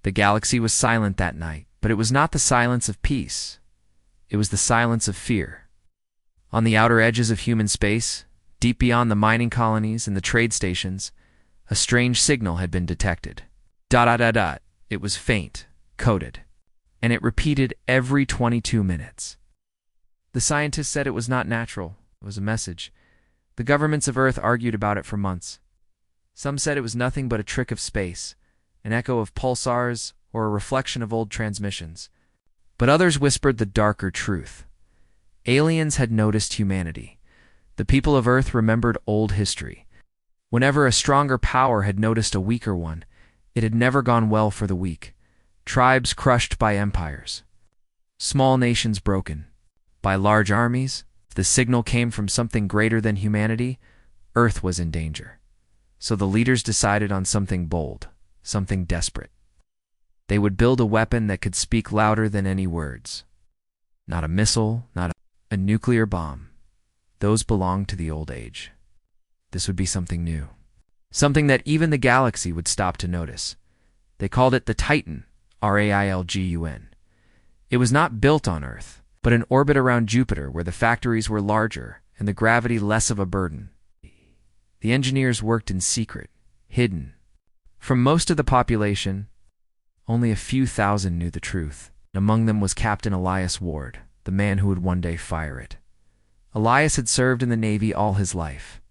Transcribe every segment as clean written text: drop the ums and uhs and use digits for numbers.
The galaxy was silent that night, but it was not the silence of peace. It was the silence of fear. On the outer edges of human space, deep beyond the mining colonies and the trade stations, a strange signal had been detected. Dot dot dot dot. It was faint, coded, and it repeated every 22 minutes. The scientists said it was not natural. It was a message. The governments of Earth argued about it for months. Some said it was nothing but a trick of space, an echo of pulsars, or a reflection of old transmissions. But others whispered the darker truth. Aliens had noticed humanity. The people of Earth remembered old history. Whenever a stronger power had noticed a weaker one, it had never gone well for the weak. Tribes crushed by empires. Small nations broken by large armies. If the signal came from something greater than humanity, Earth was in danger. So the leaders decided on something bold, something desperate. They would build a weapon that could speak louder than any words. Not a missile, not a nuclear bomb. Those belonged to the old age. This would be something new. Something that even the galaxy would stop to notice. They called it the Titan, Railgun. It was not built on Earth, but in orbit around Jupiter where the factories were larger and the gravity less of a burden. The engineers worked in secret, hidden. From most of the population, only a few thousand knew the truth. Among them was Captain Elias Ward, the man who would one day fire it. Elias had served in the Navy all his life.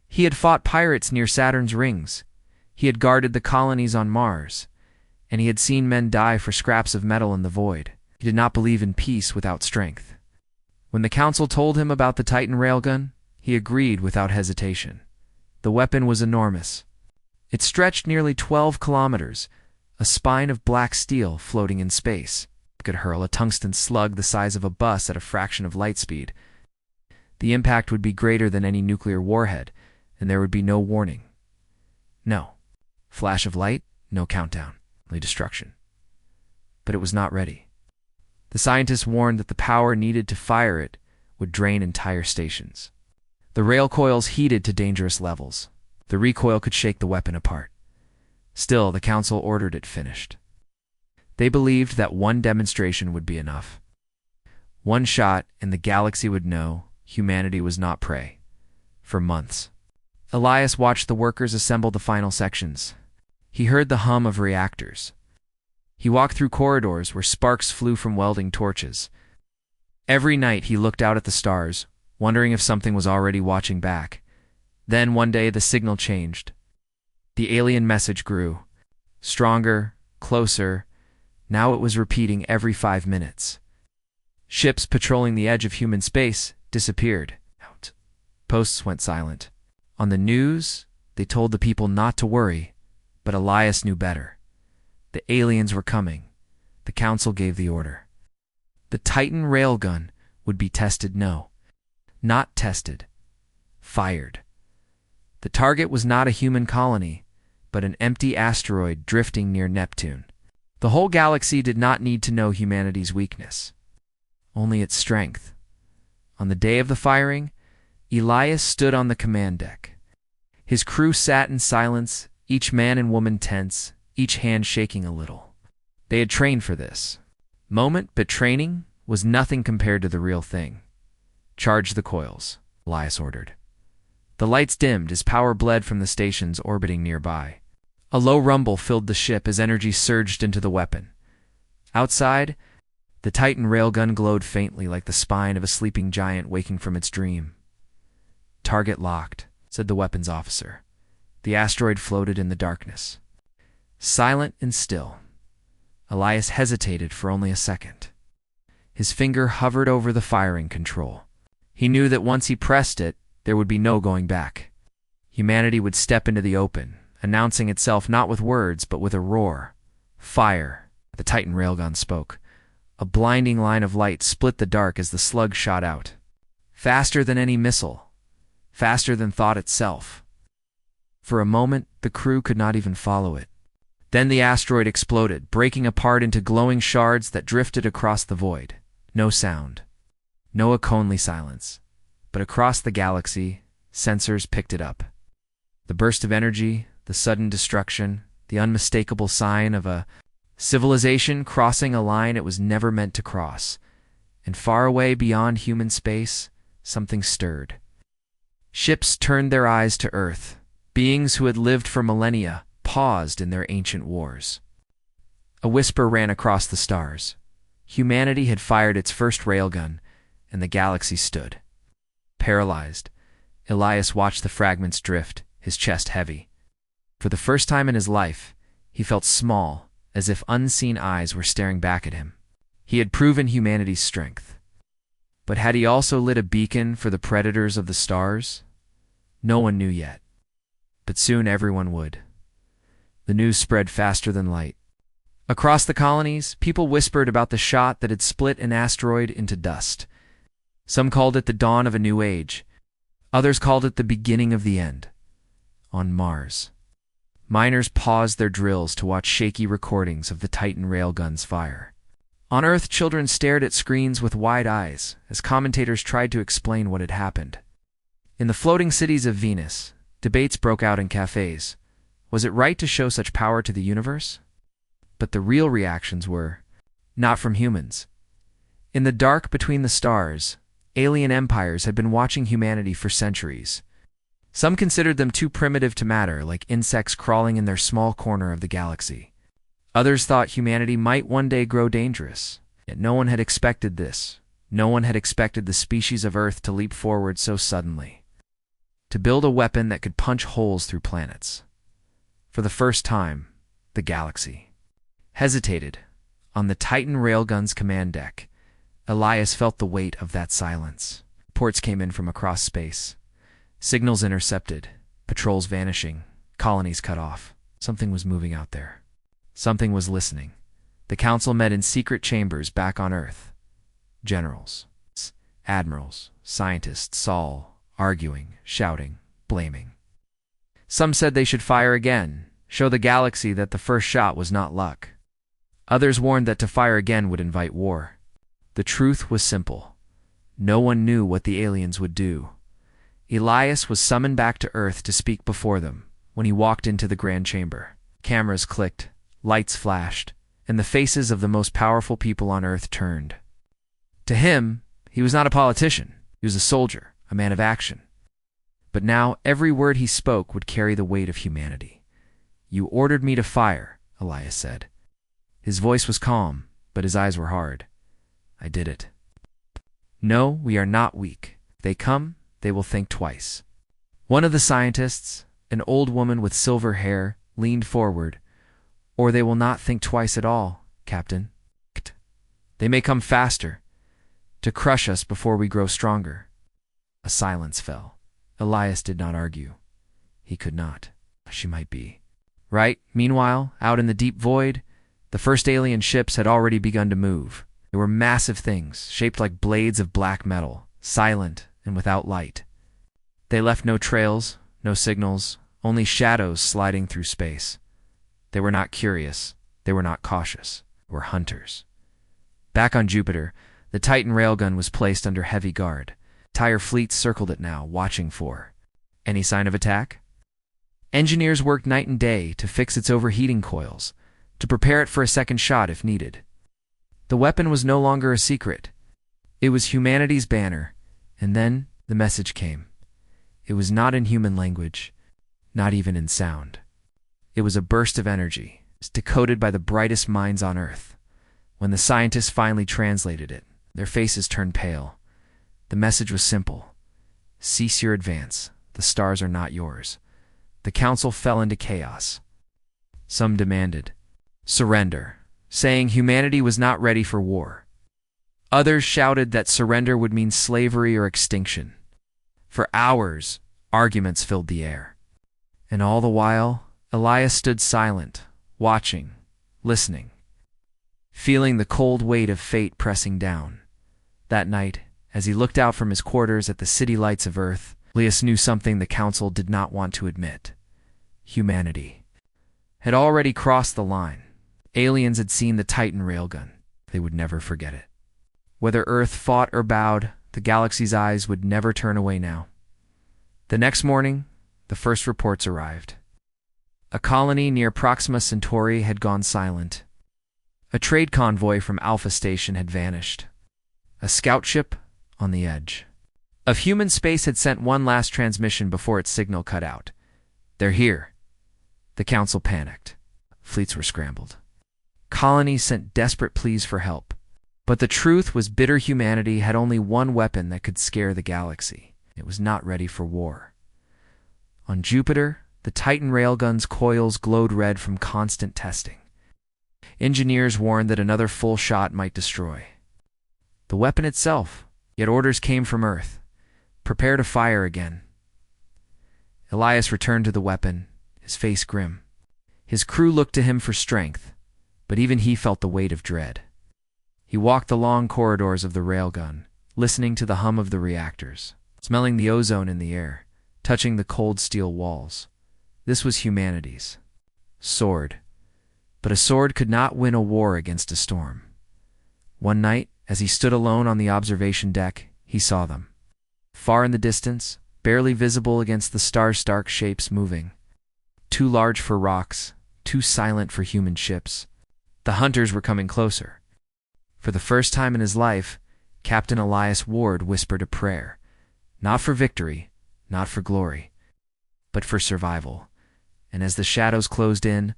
He had fought pirates near Saturn's rings. He had guarded the colonies on Mars, and he had seen men die for scraps of metal in the void. He did not believe in peace without strength. When the council told him about the Titan railgun, he agreed without hesitation. The weapon was enormous. It stretched nearly 12 kilometers, a spine of black steel floating in space. It could hurl a tungsten slug the size of a bus at a fraction of light speed. The impact would be greater than any nuclear warhead, and there would be no warning. No flash of light, no countdown, only destruction. But it was not ready. The scientists warned that the power needed to fire it would drain entire stations. The rail coils heated to dangerous levels. The recoil could shake the weapon apart. Still, the council ordered it finished. They believed that one demonstration would be enough. One shot, and the galaxy would know humanity was not prey. For months. Elias watched the workers assemble the final sections. He heard the hum of reactors. He walked through corridors where sparks flew from welding torches. Every night he looked out at the stars, wondering if something was already watching back. Then one day the signal changed. The alien message grew. Stronger, closer. Now it was repeating every 5 minutes. Ships patrolling the edge of human space disappeared. Posts went silent. On the news, they told the people not to worry, but Elias knew better. The aliens were coming. The council gave the order. The Titan railgun would be tested. No, not tested. Fired. The target was not a human colony, but an empty asteroid drifting near Neptune. The whole galaxy did not need to know humanity's weakness, only its strength. On the day of the firing, Elias stood on the command deck. His crew sat in silence, each man and woman tense, each hand shaking a little. They had trained for this moment, but training was nothing compared to the real thing. Charge the coils, Elias ordered. The lights dimmed as power bled from the stations orbiting nearby. A low rumble filled the ship as energy surged into the weapon. Outside, the Titan railgun glowed faintly like the spine of a sleeping giant waking from its dream. Target locked, said the weapons officer. The asteroid floated in the darkness. Silent and still. Elias hesitated for only a second. His finger hovered over the firing control. He knew that once he pressed it, there would be no going back. Humanity would step into the open, announcing itself not with words, but with a roar. Fire. The Titan railgun spoke. A blinding line of light split the dark as the slug shot out. Faster than any missile. Faster than thought itself. For a moment, the crew could not even follow it. Then the asteroid exploded, breaking apart into glowing shards that drifted across the void. No sound. No only silence. But across the galaxy, sensors picked it up. The burst of energy, the sudden destruction, the unmistakable sign of a Civilization crossing a line it was never meant to cross, and far away beyond human space, something stirred. Ships turned their eyes to Earth. Beings who had lived for millennia paused in their ancient wars. A whisper ran across the stars. Humanity had fired its first railgun, and the galaxy stood. Paralyzed, Elias watched the fragments drift, his chest heavy. For the first time in his life, he felt small, as if unseen eyes were staring back at him. He had proven humanity's strength. But had he also lit a beacon for the predators of the stars? No one knew yet. But soon everyone would. The news spread faster than light. Across the colonies, people whispered about the shot that had split an asteroid into dust. Some called it the dawn of a new age. Others called it the beginning of the end. On Mars, miners paused their drills to watch shaky recordings of the Titan railgun's fire. On Earth, children stared at screens with wide eyes as commentators tried to explain what had happened. In the floating cities of Venus, debates broke out in cafes. Was it right to show such power to the universe? But the real reactions were not from humans. In the dark between the stars, alien empires had been watching humanity for centuries. Some considered them too primitive to matter, like insects crawling in their small corner of the galaxy. Others thought humanity might one day grow dangerous. Yet no one had expected this. No one had expected the species of Earth to leap forward so suddenly. To build a weapon that could punch holes through planets. For the first time, the galaxy hesitated. On the Titan railgun's command deck, Elias felt the weight of that silence. Reports came in from across space. Signals intercepted, patrols vanishing, colonies cut off. Something was moving out there. Something was listening. The council met in secret chambers back on Earth. Generals, admirals, scientists, all arguing, shouting, blaming. Some said they should fire again, show the galaxy that the first shot was not luck. Others warned that to fire again would invite war. The truth was simple. No one knew what the aliens would do. Elias was summoned back to Earth to speak before them. When he walked into the grand chamber, cameras clicked, lights flashed, and the faces of the most powerful people on Earth turned. To him, he was not a politician. He was a soldier, a man of action. But now every word he spoke would carry the weight of humanity. "You ordered me to fire," Elias said. His voice was calm, but his eyes were hard. "I did it. No, we are not weak. If they come, they will think twice." One of the scientists, an old woman with silver hair, leaned forward. "Or they will not think twice at all, Captain. They may come faster, to crush us before we grow stronger." A silence fell. Elias did not argue. He could not. She might be right. Meanwhile, out in the deep void, the first alien ships had already begun to move. They were massive things, shaped like blades of black metal, silent and without light. They left no trails, no signals, only shadows sliding through space. They were not curious. They were not cautious. They were hunters. Back on Jupiter, the Titan railgun was placed under heavy guard. Entire fleets circled it now, watching for any sign of attack. Engineers worked night and day to fix its overheating coils, to prepare it for a second shot if needed. The weapon was no longer a secret. It was humanity's banner, and then the message came. It was not in human language, not even in sound. It was a burst of energy, decoded by the brightest minds on Earth. When the scientists finally translated it, their faces turned pale. The message was simple. Cease your advance. The stars are not yours. The council fell into chaos. Some demanded surrender, saying humanity was not ready for war. Others shouted that surrender would mean slavery or extinction. For hours, arguments filled the air. And all the while, Elias stood silent, watching, listening, feeling the cold weight of fate pressing down. That night, as he looked out from his quarters at the city lights of Earth, Elias knew something the council did not want to admit. Humanity had already crossed the line. Aliens had seen the Titan railgun. They would never forget it. Whether Earth fought or bowed, the galaxy's eyes would never turn away now. The next morning, the first reports arrived. A colony near Proxima Centauri had gone silent. A trade convoy from Alpha Station had vanished. A scout ship on the edge of human space had sent one last transmission before its signal cut out. "They're here." The council panicked. Fleets were scrambled. Colonies sent desperate pleas for help. But the truth was bitter humanity had only one weapon that could scare the galaxy. It was not ready for war. On Jupiter, the Titan railgun's coils glowed red from constant testing. Engineers warned that another full shot might destroy the weapon itself, yet orders came from Earth. Prepare to fire again. Elias returned to the weapon, his face grim. His crew looked to him for strength, but even he felt the weight of dread. He walked the long corridors of the railgun, listening to the hum of the reactors, smelling the ozone in the air, touching the cold steel walls. This was humanity's sword. But a sword could not win a war against a storm. One night, as he stood alone on the observation deck, he saw them. Far in the distance, barely visible against the star-stark shapes moving. Too large for rocks, too silent for human ships. The hunters were coming closer. For the first time in his life, Captain Elias Ward whispered a prayer. Not for victory, not for glory, but for survival. And as the shadows closed in,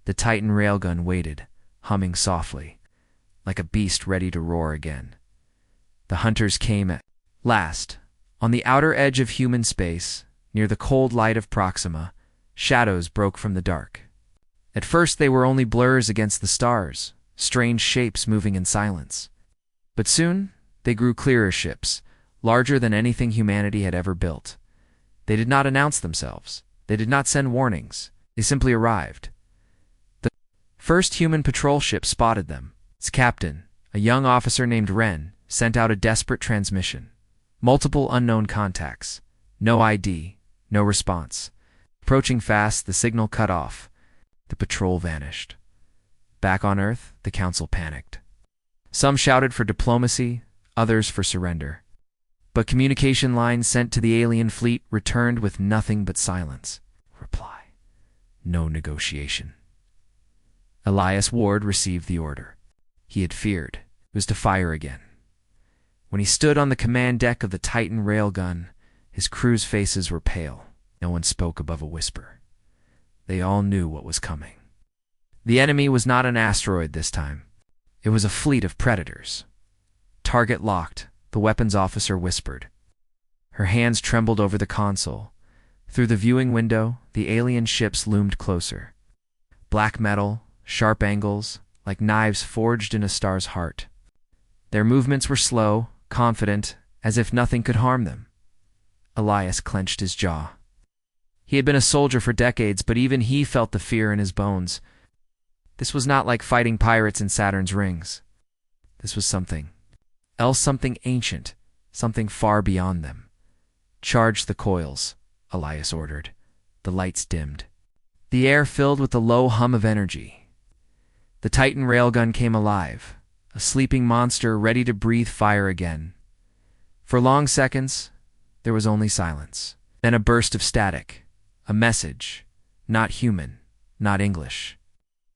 the Titan railgun waited, humming softly, like a beast ready to roar again. The hunters came at last. On the outer edge of human space, near the cold light of Proxima, shadows broke from the dark. At first they were only blurs against the stars, strange shapes moving in silence. But soon they grew clearer ships, larger than anything humanity had ever built. They did not announce themselves. They did not send warnings. They simply arrived. The first human patrol ship spotted them. Its captain, a young officer named Wren, sent out a desperate transmission. Multiple unknown contacts. No ID. No response. Approaching fast, the signal cut off. The patrol vanished. Back on Earth, the council panicked. Some shouted for diplomacy, others for surrender. But communication lines sent to the alien fleet returned with nothing but silence. Reply. No negotiation. Elias Ward received the order. He had feared. It was to fire again. When he stood on the command deck of the Titan railgun, his crew's faces were pale. No one spoke above a whisper. They all knew what was coming. The enemy was not an asteroid this time. It was a fleet of predators. Target locked, the weapons officer whispered. Her hands trembled over the console. Through the viewing window, the alien ships loomed closer. Black metal, sharp angles, like knives forged in a star's heart. Their movements were slow, confident, as if nothing could harm them. Elias clenched his jaw. He had been a soldier for decades, but even he felt the fear in his bones. This was not like fighting pirates in Saturn's rings. This was something else, something ancient, something far beyond them. Charge the coils, Elias ordered. The lights dimmed. The air filled with the low hum of energy. The Titan railgun came alive, a sleeping monster ready to breathe fire again. For long seconds, there was only silence. Then a burst of static, a message, not human, not English.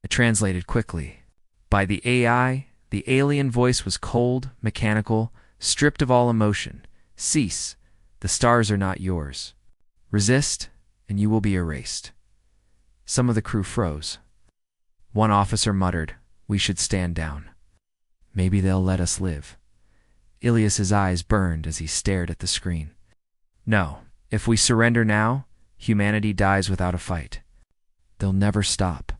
It translated quickly. By the AI, the alien voice was cold, mechanical, stripped of all emotion. Cease. The stars are not yours. Resist, and you will be erased. Some of the crew froze. One officer muttered, "We should stand down. Maybe they'll let us live." Ilias's eyes burned as he stared at the screen. No, if we surrender now, humanity dies without a fight. They'll never stop.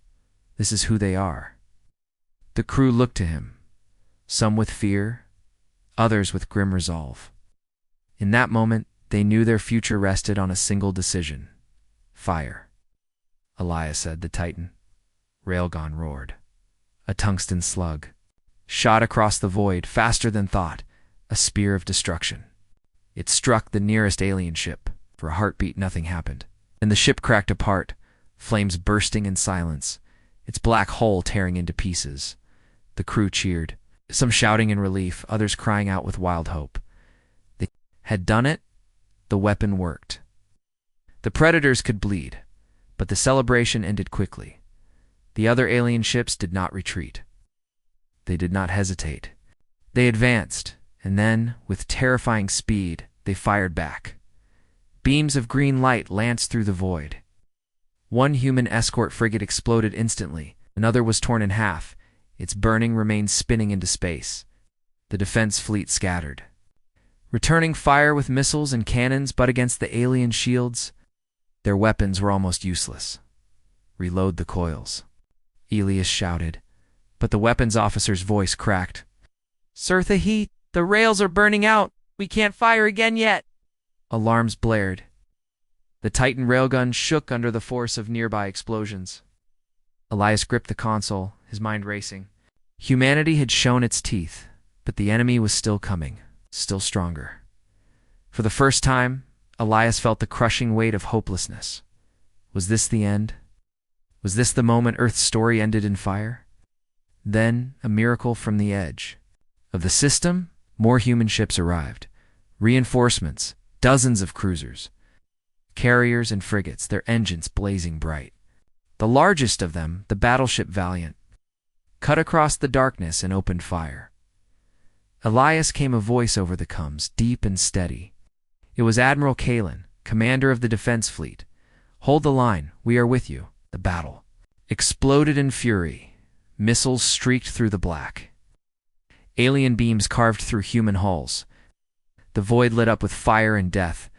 This is who they are. The crew looked to him, some with fear, others with grim resolve. In that moment, they knew their future rested on a single decision. Fire. Elias said, the Titan. Railgun roared. A tungsten slug shot across the void, faster than thought, a spear of destruction. It struck the nearest alien ship. For a heartbeat, nothing happened. Then the ship cracked apart, flames bursting in silence, its black hull tearing into pieces. The crew cheered, some shouting in relief, others crying out with wild hope. They had done it. The weapon worked. The predators could bleed, but the celebration ended quickly. The other alien ships did not retreat. they did not hesitate. They advanced, and then, with terrifying speed, they fired back. Beams of green light lanced through the void. One human escort frigate exploded instantly, another was torn in half, its burning remains spinning into space. The defense fleet scattered, returning fire with missiles and cannons but against the alien shields. Their weapons were almost useless. "Reload the coils," Elias shouted, but the weapons officer's voice cracked. "Sir Thahit, the rails are burning out. We can't fire again yet." Alarms blared. The Titan railgun shook under the force of nearby explosions. Elias gripped the console, his mind racing. Humanity had shown its teeth, but the enemy was still coming, still stronger. For the first time, Elias felt the crushing weight of hopelessness. Was this the end? Was this the moment Earth's story ended in fire? Then, a miracle from the edge of the system, more human ships arrived. Reinforcements, dozens of cruisers, carriers and frigates, their engines blazing bright. The largest of them, the battleship Valiant, cut across the darkness and opened fire. Elias came a voice over the comms, deep and steady. It was Admiral Kalen, commander of the defense fleet. "Hold the line, we are with you." The battle exploded in fury. Missiles streaked through the black. Alien beams carved through human hulls. The void lit up with fire and death.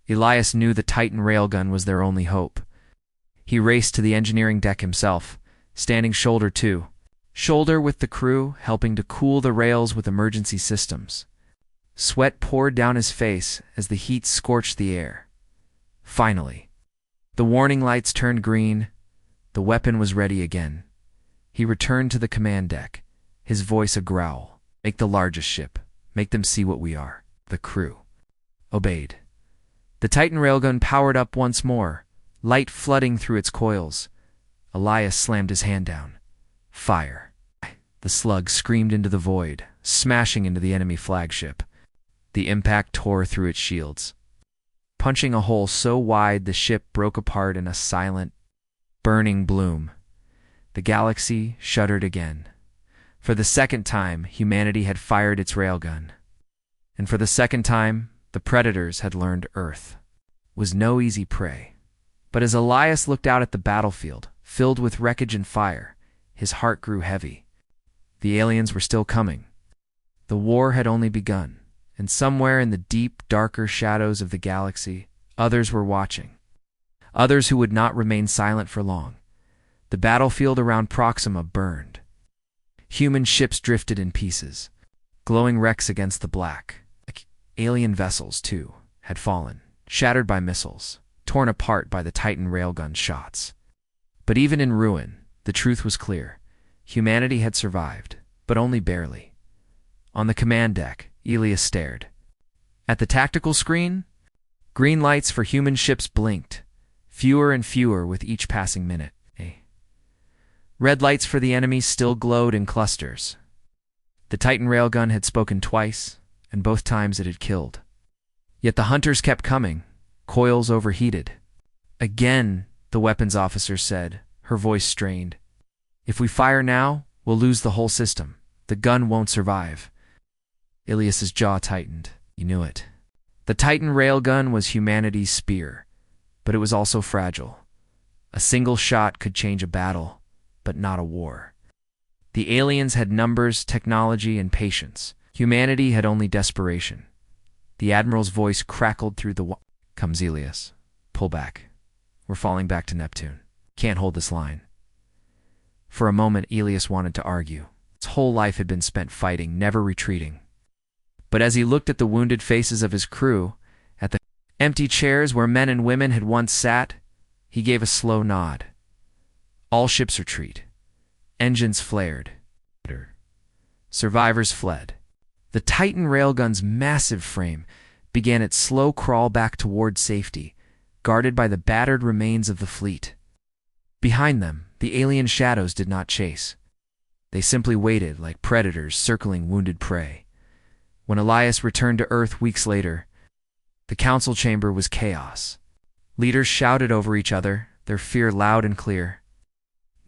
Elias knew the Titan railgun was their only hope. He raced to the engineering deck himself, standing shoulder to shoulder with the crew, helping to cool the rails with emergency systems. Sweat poured down his face as the heat scorched the air. Finally, the warning lights turned green. The weapon was ready again. He returned to the command deck, his voice a growl. "Make the largest ship. Make them see what we are." The crew obeyed. The Titan railgun powered up once more, light flooding through its coils. Elias slammed his hand down. Fire. The slug screamed into the void, smashing into the enemy flagship. The impact tore through its shields, punching a hole so wide the ship broke apart in a silent, burning bloom. The galaxy shuddered again. For the second time, humanity had fired its railgun. And for the second time, the predators had learned Earth was no easy prey. But as Elias looked out at the battlefield, filled with wreckage and fire, his heart grew heavy. The aliens were still coming. The war had only begun, and somewhere in the deep, darker shadows of the galaxy, others were watching. Others who would not remain silent for long. The battlefield around Proxima burned. Human ships drifted in pieces, glowing wrecks against the black. Alien vessels, too, had fallen, shattered by missiles, torn apart by the Titan railgun shots. But even in ruin, the truth was clear. Humanity had survived, but only barely. On the command deck, Elias stared. At the tactical screen, green lights for human ships blinked, fewer and fewer with each passing minute. Red lights for the enemy still glowed in clusters. The Titan railgun had spoken twice, and both times it had killed. Yet the hunters kept coming, coils overheated. Again, the weapons officer said, her voice strained. "If we fire now, we'll lose the whole system. The gun won't survive." Elias's jaw tightened. He knew it. The Titan railgun was humanity's spear, but it was also fragile. A single shot could change a battle, but not a war. The aliens had numbers, technology, and patience. Humanity had only desperation. The Admiral's voice crackled through the "Comes Elias. Pull back. We're falling back to Neptune. Can't hold this line." For a moment, Elias wanted to argue. His whole life had been spent fighting, never retreating. But as he looked at the wounded faces of his crew, at the empty chairs where men and women had once sat, he gave a slow nod. All ships retreat. Engines flared. Survivors fled. The Titan railgun's massive frame began its slow crawl back toward safety, guarded by the battered remains of the fleet. Behind them, the alien shadows did not chase. They simply waited like predators circling wounded prey. When Elias returned to Earth weeks later, the council chamber was chaos. Leaders shouted over each other, their fear loud and clear.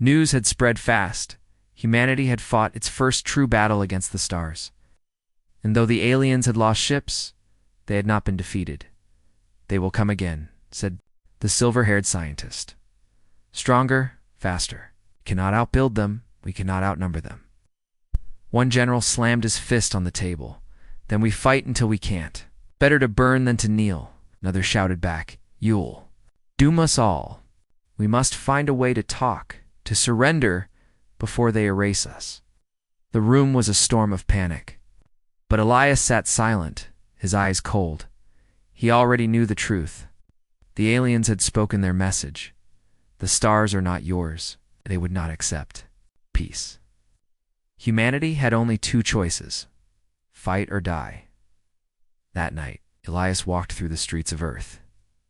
News had spread fast. Humanity had fought its first true battle against the stars. And though the aliens had lost ships, they had not been defeated. "They will come again," said the silver-haired scientist. "Stronger, faster. We cannot outbuild them, we cannot outnumber them." One general slammed his fist on the table. "Then we fight until we can't. Better to burn than to kneel." Another shouted back, "You'll doom us all. We must find a way to talk, to surrender before they erase us." The room was a storm of panic. But Elias sat silent, his eyes cold. He already knew the truth. The aliens had spoken their message. The stars are not yours. They would not accept peace. Humanity had only two choices: fight or die. That night, Elias walked through the streets of Earth.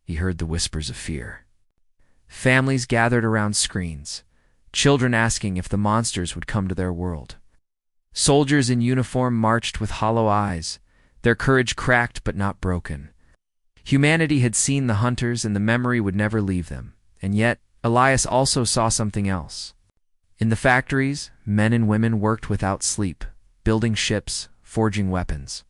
He heard the whispers of fear. Families gathered around screens, children asking if the monsters would come to their world. Soldiers in uniform marched with hollow eyes, their courage cracked but not broken. Humanity had seen the hunters, and the memory would never leave them. And yet, Elias also saw something else. In the factories, men and women worked without sleep, building ships, forging weapons.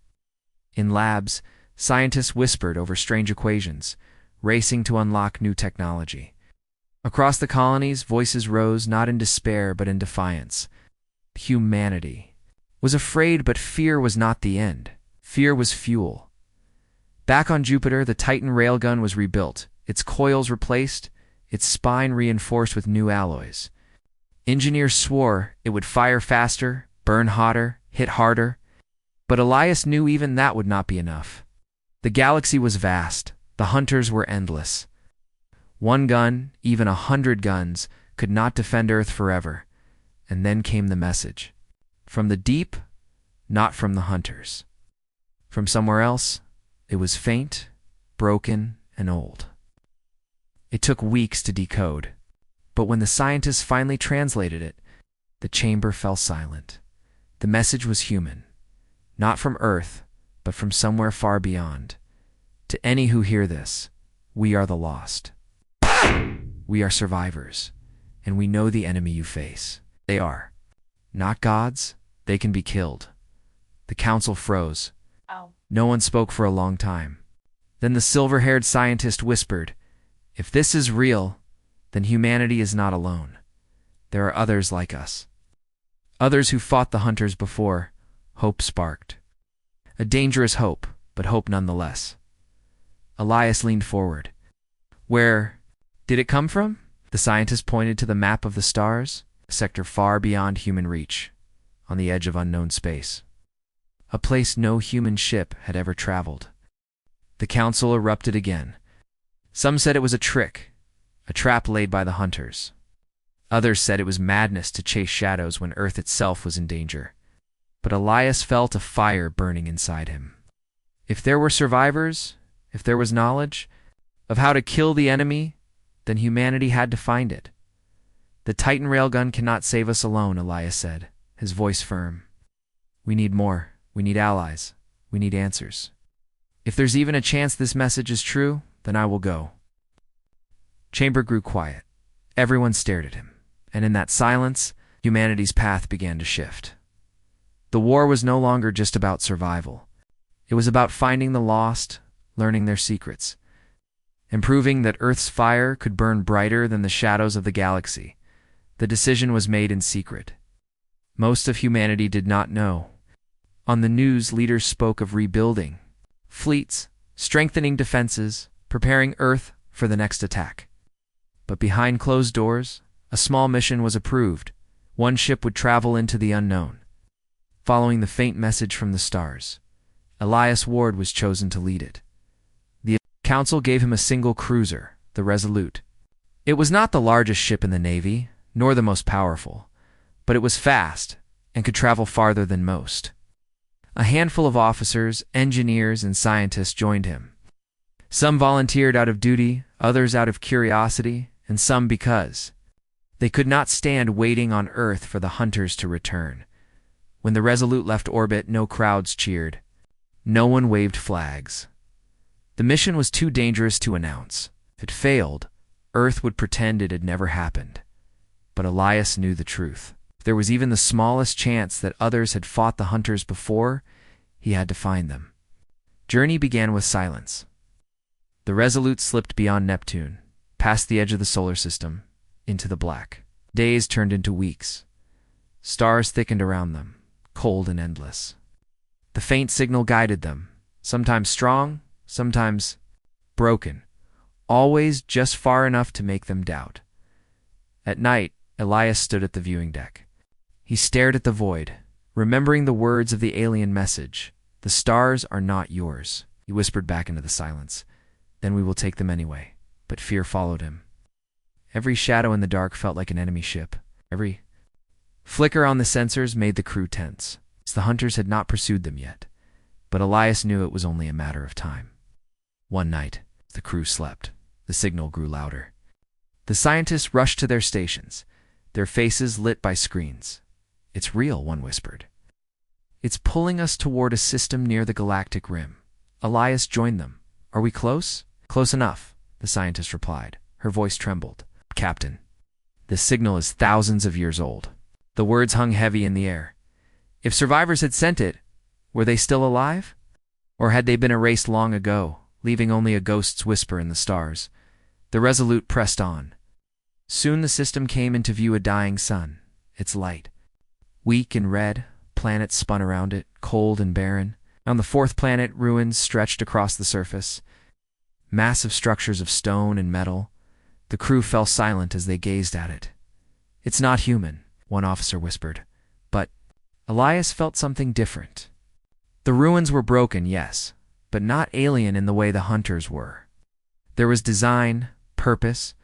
In labs, scientists whispered over strange equations, racing to unlock new technology. Across the colonies, voices rose not in despair but in defiance. Humanity was afraid, but fear was not the end. Fear was fuel. Back on Jupiter, the Titan railgun was rebuilt, its coils replaced, its spine reinforced with new alloys. Engineers swore it would fire faster, burn hotter, hit harder. But Elias knew even that would not be enough. The galaxy was vast. The hunters were endless. One gun, even 100 guns, could not defend Earth forever. And then came the message. From the deep, not from the hunters. From somewhere else, it was faint, broken, and old. It took weeks to decode. But when the scientists finally translated it, the chamber fell silent. The message was human. Not from Earth, but from somewhere far beyond. To any who hear this, we are the lost. We are survivors, and we know the enemy you face. They are not gods. They can be killed. The council froze. No one spoke for a long time. Then the silver-haired scientist whispered, "If this is real, then humanity is not alone. There are others like us. Others who fought the hunters before." Hope sparked. A dangerous hope, but hope nonetheless. Elias leaned forward. "Where did it come from?" The scientist pointed to the map of the stars, a sector far beyond human reach, on the edge of unknown space. A place no human ship had ever traveled. The council erupted again. Some said it was a trick, a trap laid by the hunters. Others said it was madness to chase shadows when Earth itself was in danger. But Elias felt a fire burning inside him. If there were survivors, if there was knowledge of how to kill the enemy, then humanity had to find it. "The Titan railgun cannot save us alone," Elias said, his voice firm. "We need more. We need allies. We need answers. If there's even a chance this message is true, then I will go." Chamber grew quiet. Everyone stared at him, and in that silence, humanity's path began to shift. The war was no longer just about survival. It was about finding the lost, learning their secrets, and proving that Earth's fire could burn brighter than the shadows of the galaxy. The decision was made in secret. Most of humanity did not know. On the news, leaders spoke of rebuilding fleets, strengthening defenses, preparing Earth for the next attack. But behind closed doors, a small mission was approved. One ship would travel into the unknown. Following the faint message from the stars, Elias Ward was chosen to lead it. The council gave him a single cruiser, the Resolute. It was not the largest ship in the Navy, nor the most powerful, but it was fast and could travel farther than most. A handful of officers, engineers, and scientists joined him. Some volunteered out of duty, others out of curiosity, and some because they could not stand waiting on Earth for the hunters to return. When the Resolute left orbit, no crowds cheered. No one waved flags. The mission was too dangerous to announce. If it failed, Earth would pretend it had never happened. But Elias knew the truth. there was even the smallest chance that others had fought the hunters before, he had to find them. Journey began with silence. The Resolute slipped beyond Neptune, past the edge of the solar system, into the black. Days turned into weeks. Stars thickened around them, cold and endless. The faint signal guided them, sometimes strong, sometimes broken, always just far enough to make them doubt. At night, Elias stood at the viewing deck. He stared at the void, remembering the words of the alien message. "The stars are not yours," he whispered back into the silence. "Then we will take them anyway." But fear followed him. Every shadow in the dark felt like an enemy ship. Every flicker on the sensors made the crew tense. The hunters had not pursued them yet, but Elias knew it was only a matter of time. One night, the crew slept. The signal grew louder. The scientists rushed to their stations, their faces lit by screens. "It's real," one whispered. "It's pulling us toward a system near the galactic rim." Elias joined them. "Are we close?" "Close enough," the scientist replied. Her voice trembled. "Captain, this signal is thousands of years old." The words hung heavy in the air. If survivors had sent it, were they still alive? Or had they been erased long ago, leaving only a ghost's whisper in the stars? The Resolute pressed on. Soon the system came into view, a dying sun, its light weak and red. Planets spun around it, cold and barren. On the fourth planet, ruins stretched across the surface, massive structures of stone and metal. The crew fell silent as they gazed at it. "It's not human," one officer whispered. But Elias felt something different. The ruins were broken, yes, but not alien in the way the hunters were. There was design, purpose,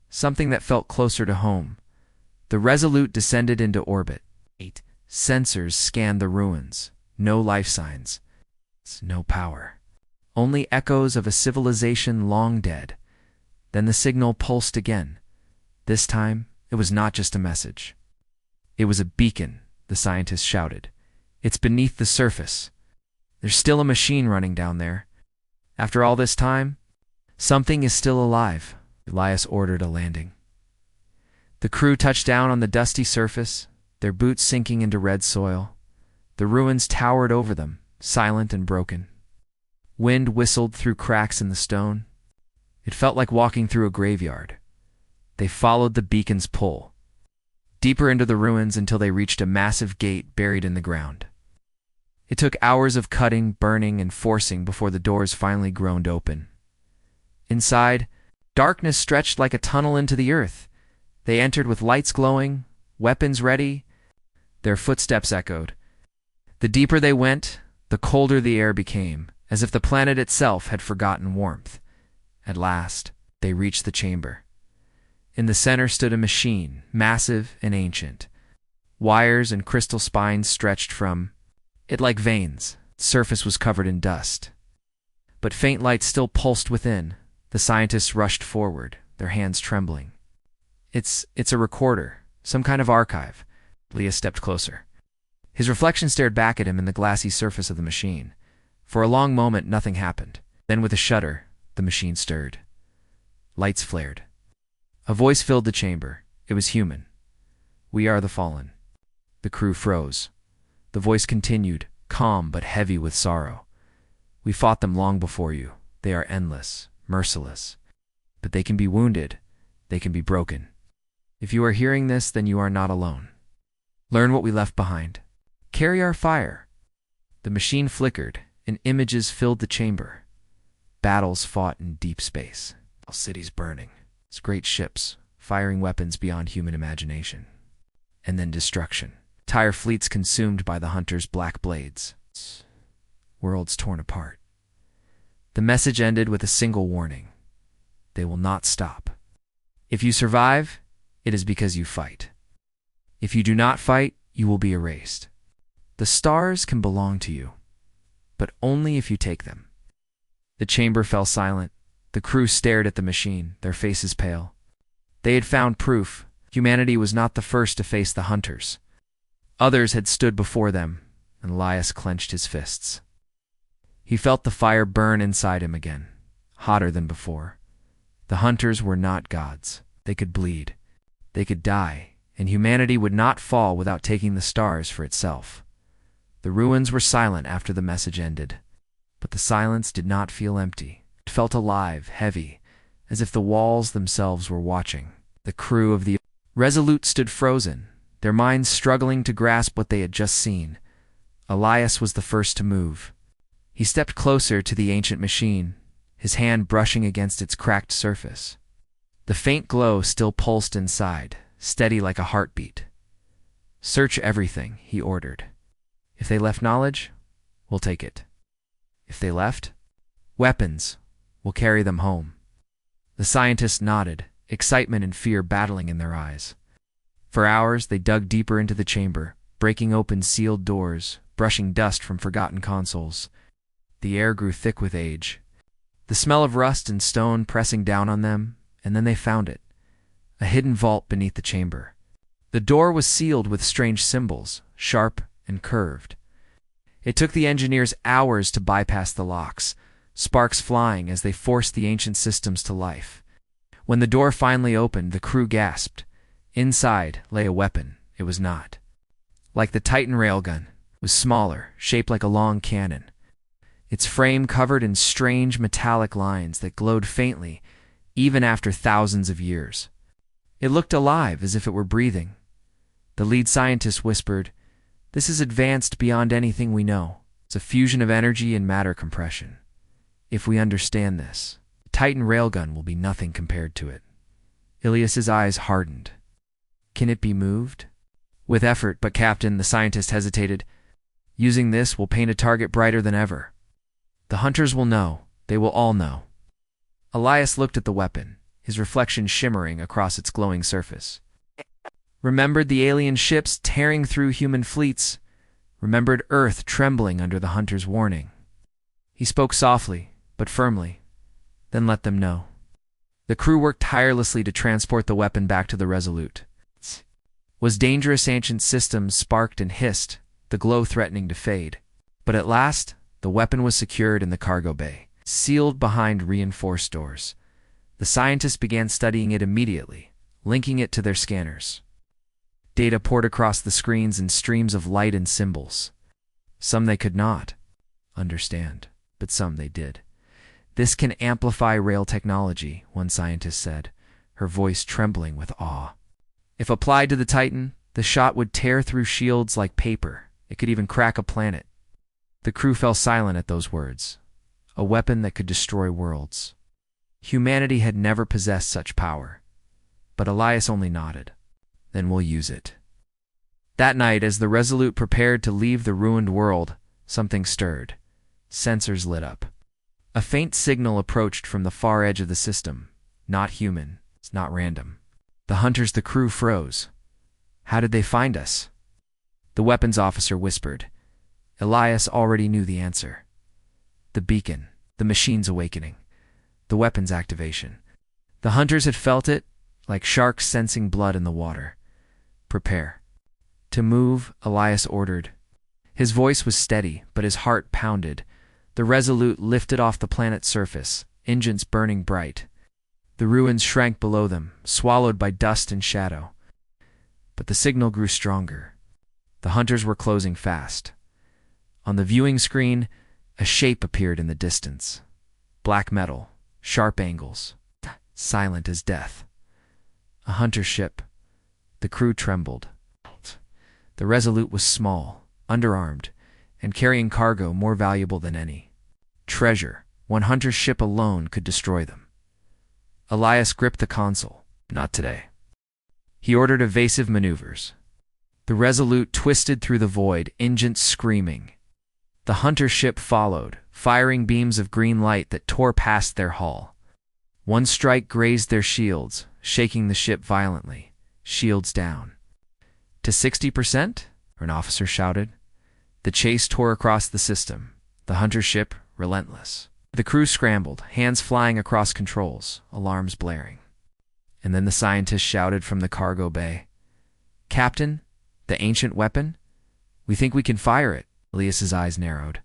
something that felt closer to home. The Resolute descended into orbit. 8 sensors scanned the ruins. No life signs. No power. Only echoes of a civilization long dead. Then the signal pulsed again. This time, it was not just a message. It was a beacon, the scientist shouted. "It's beneath the surface. There's still a machine running down there. After all this time, something is still alive." Elias ordered a landing. The crew touched down on the dusty surface, their boots sinking into red soil. The ruins towered over them, silent and broken. Wind whistled through cracks in the stone. It felt like walking through a graveyard. They followed the beacon's pull, deeper into the ruins until they reached a massive gate buried in the ground. It took hours of cutting, burning, and forcing before the doors finally groaned open. Inside, darkness stretched like a tunnel into the earth. They entered with lights glowing, weapons ready. Their footsteps echoed. The deeper they went, the colder the air became, as if the planet itself had forgotten warmth. At last, they reached the chamber. In the center stood a machine, massive and ancient. Wires and crystal spines stretched from it like veins. The surface was covered in dust. But faint light still pulsed within. The scientists rushed forward, their hands trembling. It's a recorder, some kind of archive." Elias stepped closer. His reflection stared back at him in the glassy surface of the machine. For a long moment, nothing happened. Then with a shudder, the machine stirred. Lights flared. A voice filled the chamber. It was human. "We are the fallen." The crew froze. The voice continued, calm but heavy with sorrow. "We fought them long before you. They are endless, merciless. But they can be wounded. They can be broken. If you are hearing this, then you are not alone. Learn what we left behind. Carry our fire." The machine flickered, and images filled the chamber. Battles fought in deep space. Cities burning. Great ships, firing weapons beyond human imagination. And then destruction. Entire fleets consumed by the hunters' black blades. Worlds torn apart. The message ended with a single warning. They will not stop. If you survive, it is because you fight. If you do not fight, you will be erased. The stars can belong to you, but only if you take them. The chamber fell silent. The crew stared at the machine, their faces pale. They had found proof. Humanity was not the first to face the hunters. Others had stood before them, and Elias clenched his fists. He felt the fire burn inside him again, hotter than before. The hunters were not gods. They could bleed. They could die, and humanity would not fall without taking the stars for itself. The ruins were silent after the message ended. But the silence did not feel empty. It felt alive, heavy, as if the walls themselves were watching. The crew of the Resolute stood frozen, their minds struggling to grasp what they had just seen. Elias was the first to move. He stepped closer to the ancient machine, his hand brushing against its cracked surface. The faint glow still pulsed inside, steady like a heartbeat. "Search everything," he ordered. "If they left knowledge, we'll take it. If they left weapons, we'll carry them home." The scientists nodded, excitement and fear battling in their eyes. For hours, they dug deeper into the chamber, breaking open sealed doors, brushing dust from forgotten consoles. The air grew thick with age, the smell of rust and stone pressing down on them, and then they found it, a hidden vault beneath the chamber. The door was sealed with strange symbols, sharp and curved. It took the engineers hours to bypass the locks, sparks flying as they forced the ancient systems to life. When the door finally opened, the crew gasped. Inside lay a weapon. It was not like the Titan railgun. It was smaller, shaped like a long cannon. Its frame covered in strange metallic lines that glowed faintly, even after thousands of years. It looked alive, as if it were breathing. The lead scientist whispered, "This is advanced beyond anything we know. It's a fusion of energy and matter compression. If we understand this, the Titan railgun will be nothing compared to it." Ilias's eyes hardened. "Can it be moved?" "With effort, but Captain," the scientist hesitated. "Using this, we'll paint a target brighter than ever. The hunters will know. They will all know." Elias looked at the weapon, his reflection shimmering across its glowing surface. Remembered the alien ships tearing through human fleets. Remembered Earth trembling under the hunter's warning. He spoke softly, but firmly, then let them know. The crew worked tirelessly to transport the weapon back to the Resolute. Was dangerous ancient systems sparked and hissed, the glow threatening to fade. But at last, the weapon was secured in the cargo bay, sealed behind reinforced doors. The scientists began studying it immediately, linking it to their scanners. Data poured across the screens in streams of light and symbols. Some they could not understand, but some they did. "This can amplify rail technology," one scientist said, her voice trembling with awe. "If applied to the Titan, the shot would tear through shields like paper. It could even crack a planet." The crew fell silent at those words. A weapon that could destroy worlds. Humanity had never possessed such power. But Elias only nodded. "Then we'll use it." That night, as the Resolute prepared to leave the ruined world, something stirred. Sensors lit up. A faint signal approached from the far edge of the system. Not human. It's not random. The crew froze. "How did they find us?" The weapons officer whispered. Elias already knew the answer. The beacon, the machine's awakening, the weapon's activation. The hunters had felt it, like sharks sensing blood in the water. "Prepare." "To move," Elias ordered. His voice was steady, but his heart pounded. The Resolute lifted off the planet's surface, engines burning bright. The ruins shrank below them, swallowed by dust and shadow. But the signal grew stronger. The hunters were closing fast. On the viewing screen, a shape appeared in the distance. Black metal, sharp angles, silent as death. A hunter ship. The crew trembled. The Resolute was small, underarmed, and carrying cargo more valuable than any. Treasure. One hunter ship alone could destroy them. Elias gripped the console. Not today. He ordered evasive maneuvers. The Resolute twisted through the void, engines screaming. The hunter ship followed, firing beams of green light that tore past their hull. One strike grazed their shields, shaking the ship violently. Shields down. "To 60%? An officer shouted. The chase tore across the system. The hunter ship, relentless. The crew scrambled, hands flying across controls, alarms blaring. And then the scientist shouted from the cargo bay, "Captain, the ancient weapon? We think we can fire it." Elias's eyes narrowed.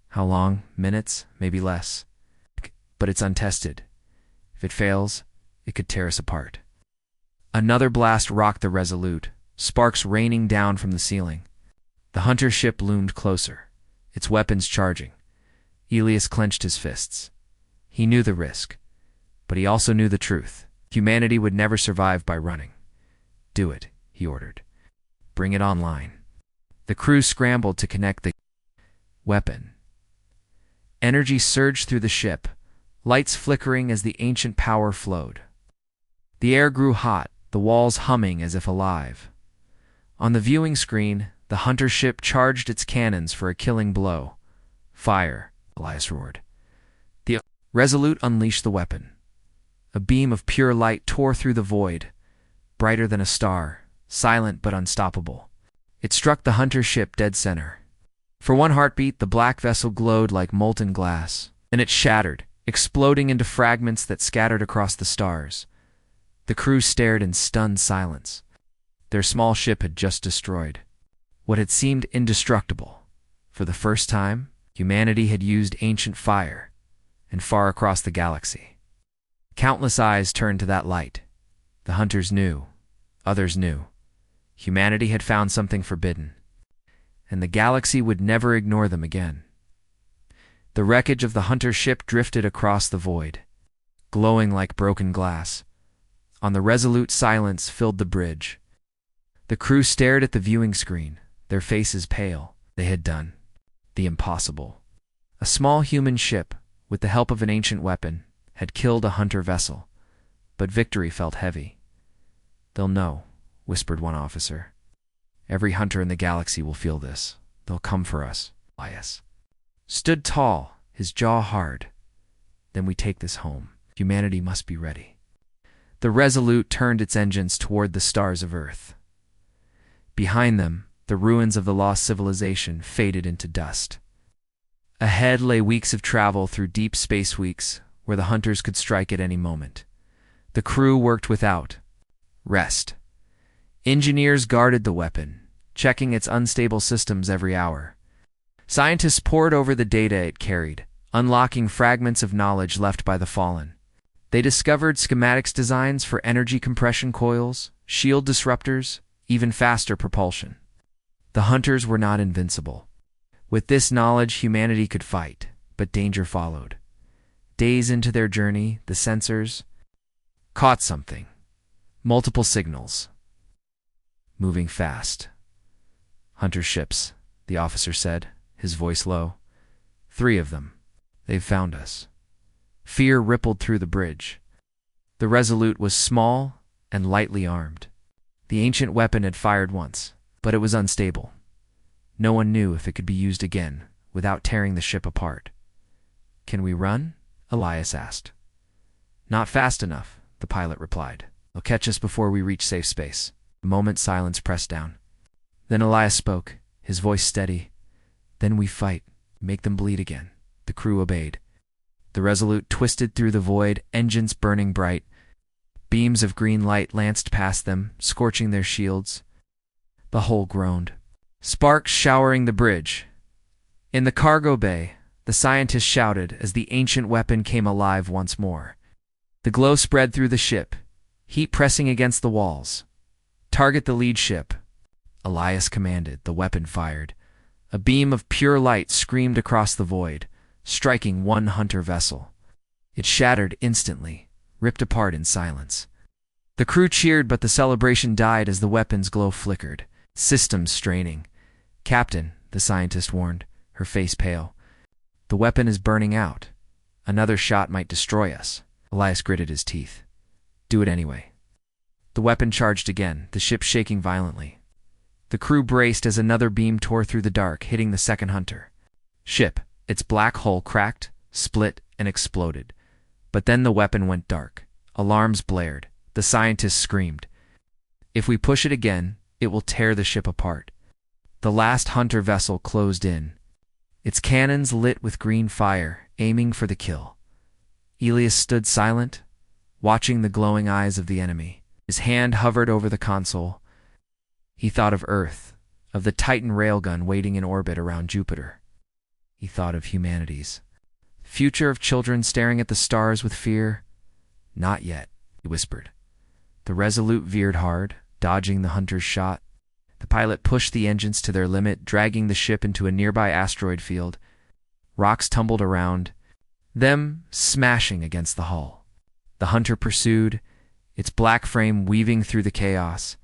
"How long? Minutes? Maybe less. But it's untested. If it fails, it could tear us apart." Another blast rocked the Resolute, sparks raining down from the ceiling. The hunter ship loomed closer, its weapons charging. Elias clenched his fists. He knew the risk, but he also knew the truth. Humanity would never survive by running. "Do it," he ordered. "Bring it online." The crew scrambled to connect the weapon. Energy surged through the ship, lights flickering as the ancient power flowed. The air grew hot, the walls humming as if alive. On the viewing screen, the hunter ship charged its cannons for a killing blow. "Fire," Elias roared. The Resolute unleashed the weapon. A beam of pure light tore through the void, brighter than a star, silent but unstoppable. It struck the hunter ship dead center. For one heartbeat, the black vessel glowed like molten glass. Then it shattered, exploding into fragments that scattered across the stars. The crew stared in stunned silence. Their small ship had just destroyed what had seemed indestructible. For the first time, humanity had used ancient fire, and far across the galaxy. Countless eyes turned to that light. The hunters knew. Others knew. Humanity had found something forbidden, and the galaxy would never ignore them again. The wreckage of the hunter ship drifted across the void, glowing like broken glass. On the Resolute, silence filled the bridge. The crew stared at the viewing screen, their faces pale. They had done the impossible. A small human ship, with the help of an ancient weapon, had killed a hunter vessel, but victory felt heavy. "They'll know," whispered one officer. "Every hunter in the galaxy will feel this. They'll come for us." Elias stood tall, his jaw hard. "Then we take this home. Humanity must be ready." The Resolute turned its engines toward the stars of Earth. Behind them, the ruins of the lost civilization faded into dust. Ahead lay weeks of travel through deep space weeks, where the hunters could strike at any moment. The crew worked without rest. Engineers guarded the weapon, checking its unstable systems every hour. Scientists pored over the data it carried, unlocking fragments of knowledge left by the fallen. They discovered schematics designs for energy compression coils, shield disruptors, even faster propulsion. The hunters were not invincible. With this knowledge, humanity could fight, but danger followed. Days into their journey, the sensors caught something. Multiple signals. Moving fast. "Hunter ships," the officer said, his voice low. "3 of them. They've found us." Fear rippled through the bridge. The Resolute was small and lightly armed. The ancient weapon had fired once, but it was unstable. No one knew if it could be used again without tearing the ship apart. "Can we run?" Elias asked. "Not fast enough," the pilot replied. "They'll catch us before we reach safe space." A moment silence pressed down. Then Elias spoke, his voice steady. "Then we fight, make them bleed again." The crew obeyed. The Resolute twisted through the void, engines burning bright. Beams of green light lanced past them, scorching their shields. The hull groaned, sparks showering the bridge. In the cargo bay, the scientists shouted as the ancient weapon came alive once more. The glow spread through the ship, heat pressing against the walls. "Target the lead ship," Elias commanded. The weapon fired. A beam of pure light screamed across the void, striking one hunter vessel. It shattered instantly, ripped apart in silence. The crew cheered, but the celebration died as the weapon's glow flickered, systems straining. "Captain," the scientist warned, her face pale. "The weapon is burning out. Another shot might destroy us." Elias gritted his teeth. "Do it anyway." The weapon charged again, the ship shaking violently. The crew braced as another beam tore through the dark, hitting the second hunter ship. Its black hull cracked, split, and exploded. But then the weapon went dark. Alarms blared. The scientists screamed. "If we push it again, it will tear the ship apart." The last hunter vessel closed in, its cannons lit with green fire, aiming for the kill. Elias stood silent, watching the glowing eyes of the enemy. His hand hovered over the console. He thought of Earth, of the Titan railgun waiting in orbit around Jupiter. He thought of humanity's future, of children staring at the stars with fear. "Not yet," he whispered. The Resolute veered hard, dodging the hunter's shot. The pilot pushed the engines to their limit, dragging the ship into a nearby asteroid field. Rocks tumbled around them, smashing against the hull. The Hunter pursued, its black frame weaving through the chaos.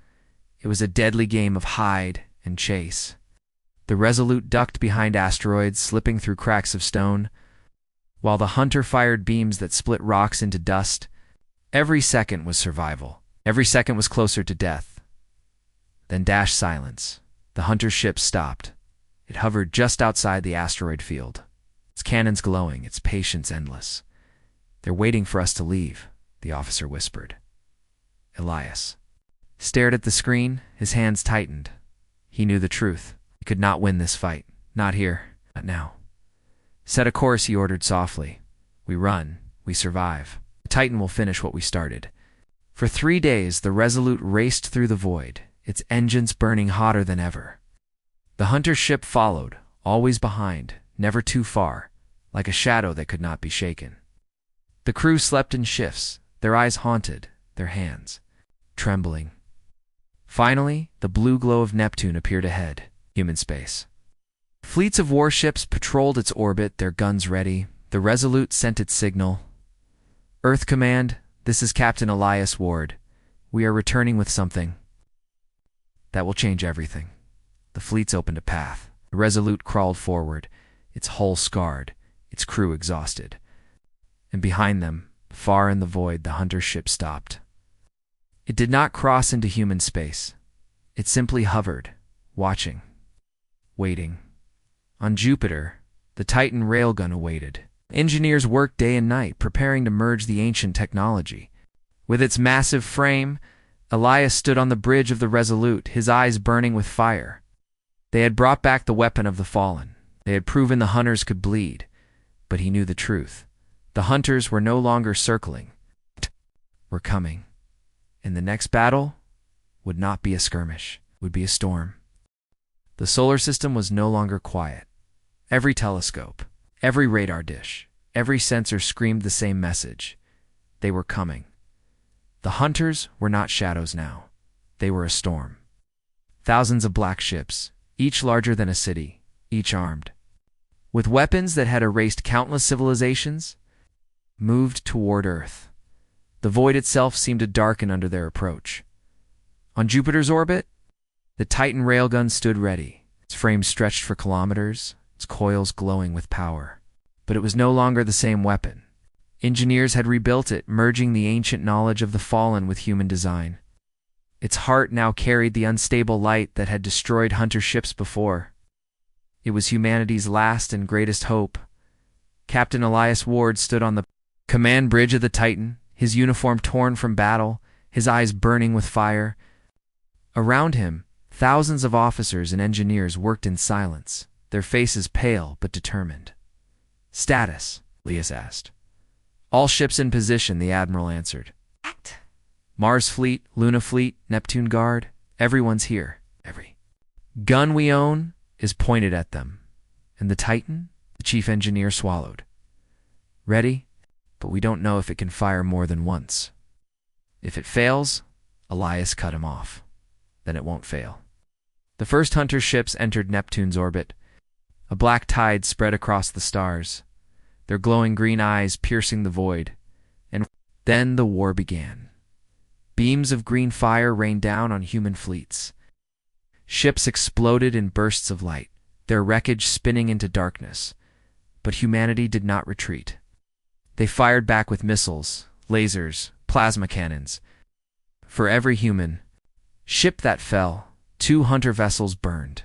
It was a deadly game of hide and chase. The Resolute ducked behind asteroids, slipping through cracks of stone, while the Hunter fired beams that split rocks into dust. Every second was survival. Every second was closer to death. Then dashed silence. The Hunter's ship stopped. It hovered just outside the asteroid field, its cannons glowing, its patience endless. "They're waiting for us to leave," the officer whispered. Elias stared at the screen, his hands tightened. He knew the truth. He could not win this fight. Not here. Not now. "Set a course," he ordered softly. "We run. We survive. The Titan will finish what we started." For 3 days, the Resolute raced through the void, its engines burning hotter than ever. The Hunter ship followed, always behind, never too far, like a shadow that could not be shaken. The crew slept in shifts, their eyes haunted, their hands trembling. Finally, the blue glow of Neptune appeared ahead, human space. Fleets of warships patrolled its orbit, their guns ready. The Resolute sent its signal. "Earth Command, this is Captain Elias Ward. We are returning with something that will change everything." The fleets opened a path. The Resolute crawled forward, its hull scarred, its crew exhausted. And behind them, far in the void, the Hunter ship stopped. It did not cross into human space. It simply hovered, watching, waiting. On Jupiter, the Titan Railgun awaited. Engineers worked day and night, preparing to merge the ancient technology. With its massive frame, Elias stood on the bridge of the Resolute, his eyes burning with fire. They had brought back the weapon of the fallen. They had proven the Hunters could bleed. But he knew the truth. The Hunters were no longer circling. Were coming. And the next battle would not be a skirmish, would be a storm. The solar system was no longer quiet. Every telescope, every radar dish, every sensor screamed the same message. They were coming. The Hunters were not shadows now. They were a storm. Thousands of black ships, each larger than a city, each armed, with weapons that had erased countless civilizations, moved toward Earth. The void itself seemed to darken under their approach. On Jupiter's orbit, the Titan Railgun stood ready, its frame stretched for kilometers, its coils glowing with power. But it was no longer the same weapon. Engineers had rebuilt it, merging the ancient knowledge of the fallen with human design. Its heart now carried the unstable light that had destroyed Hunter ships before. It was humanity's last and greatest hope. Captain Elias Ward stood on the command bridge of the Titan, his uniform torn from battle, his eyes burning with fire. Around him, thousands of officers and engineers worked in silence, their faces pale but determined. "Status?" Elias asked. "All ships in position," the Admiral answered. "Act." "Mars Fleet, Luna Fleet, Neptune Guard, everyone's here. Every gun we own is pointed at them." "And the Titan?" The chief engineer swallowed. "Ready, but we don't know if it can fire more than once. If it fails," Elias cut him off, "then it won't fail." The first Hunter ships entered Neptune's orbit. A black tide spread across the stars, their glowing green eyes piercing the void. And then the war began. Beams of green fire rained down on human fleets. Ships exploded in bursts of light, their wreckage spinning into darkness. But humanity did not retreat. They fired back with missiles, lasers, plasma cannons. For every human ship that fell, 2 Hunter vessels burned.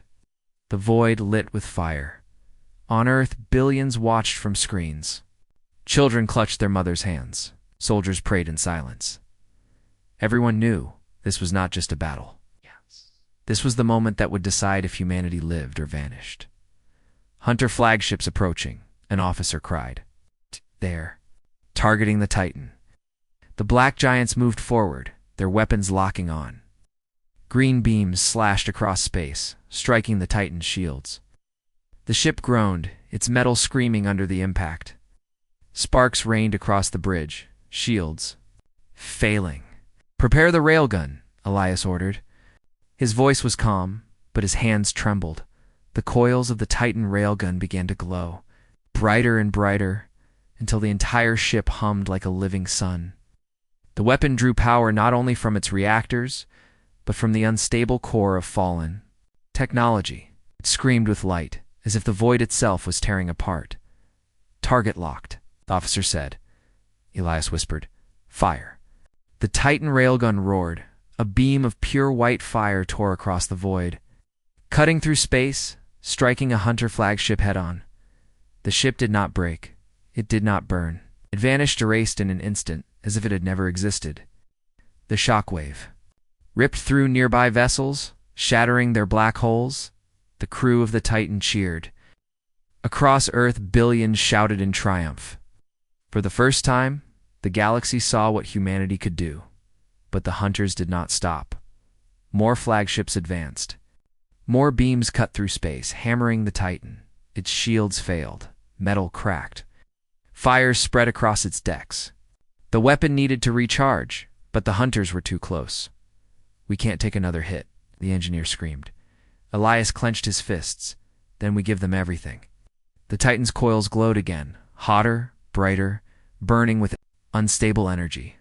The void lit with fire. On Earth, billions watched from screens. Children clutched their mothers' hands. Soldiers prayed in silence. Everyone knew this was not just a battle. This was the moment that would decide if humanity lived or vanished. Hunter flagships approaching, an officer cried. There, targeting the Titan. The black giants moved forward, their weapons locking on. Green beams slashed across space, striking the Titan's shields. The ship groaned, its metal screaming under the impact. Sparks rained across the bridge, shields failing. "Prepare the railgun," Elias ordered. His voice was calm, but his hands trembled. The coils of the Titan railgun began to glow, brighter and brighter, until the entire ship hummed like a living sun. The weapon drew power not only from its reactors, but from the unstable core of fallen technology. It screamed with light, as if the void itself was tearing apart. "Target locked," the officer said. Elias whispered, "Fire." The Titan railgun roared. A beam of pure white fire tore across the void, cutting through space, striking a Hunter flagship head-on. The ship did not break. It did not burn. It vanished, erased in an instant, as if it had never existed. The shockwave ripped through nearby vessels, shattering their black holes. The crew of the Titan cheered. Across Earth, billions shouted in triumph. For the first time, the galaxy saw what humanity could do. But the Hunters did not stop. More flagships advanced. More beams cut through space, hammering the Titan. Its shields failed. Metal cracked. Fires spread across its decks. The weapon needed to recharge, but the Hunters were too close. "We can't take another hit," the engineer screamed. Elias clenched his fists. "Then we give them everything." The Titan's coils glowed again, hotter, brighter, burning with unstable energy.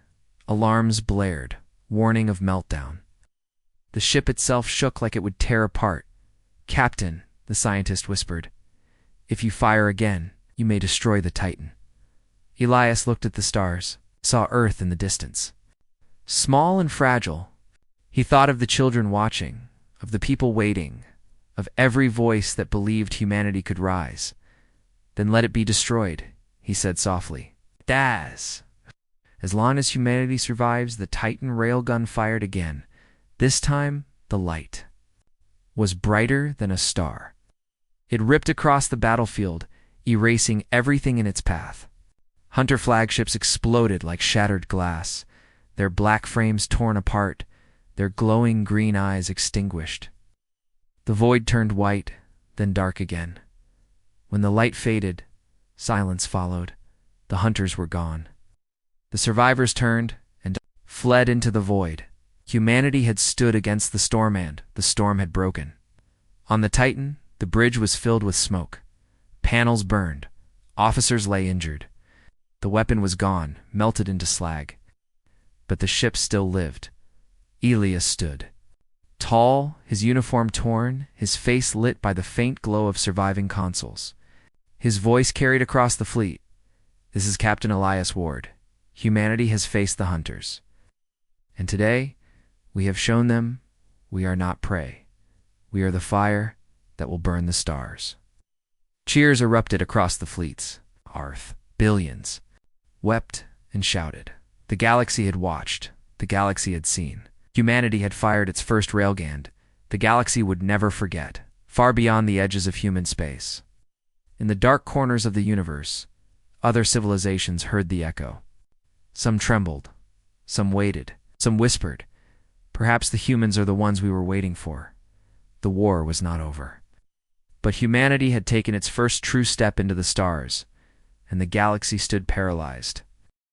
Alarms blared, warning of meltdown. The ship itself shook like it would tear apart. "Captain," the scientist whispered, "if you fire again, you may destroy the Titan." Elias looked at the stars, saw Earth in the distance. Small and fragile, he thought of the children watching, of the people waiting, of every voice that believed humanity could rise. "Then let it be destroyed," he said softly. "Daz." As long as humanity survives, the Titan railgun fired again. This time, the light was brighter than a star. It ripped across the battlefield, erasing everything in its path. Hunter flagships exploded like shattered glass, their black frames torn apart, their glowing green eyes extinguished. The void turned white, then dark again. When the light faded, silence followed. The Hunters were gone. The survivors turned and fled into the void. Humanity had stood against the storm and the storm had broken. On the Titan, the bridge was filled with smoke. Panels burned. Officers lay injured. The weapon was gone, melted into slag. But the ship still lived. Elias stood. Tall, his uniform torn, his face lit by the faint glow of surviving consoles. His voice carried across the fleet. "This is Captain Elias Ward. Humanity has faced the Hunters. And today, we have shown them we are not prey. We are the fire that will burn the stars." Cheers erupted across the fleets. Earth, billions, wept and shouted. The galaxy had watched. The galaxy had seen. Humanity had fired its first railgun. The galaxy would never forget, far beyond the edges of human space. In the dark corners of the universe, other civilizations heard the echo. Some trembled, some waited, some whispered, "Perhaps the humans are the ones we were waiting for." The war was not over. But humanity had taken its first true step into the stars, and the galaxy stood paralyzed.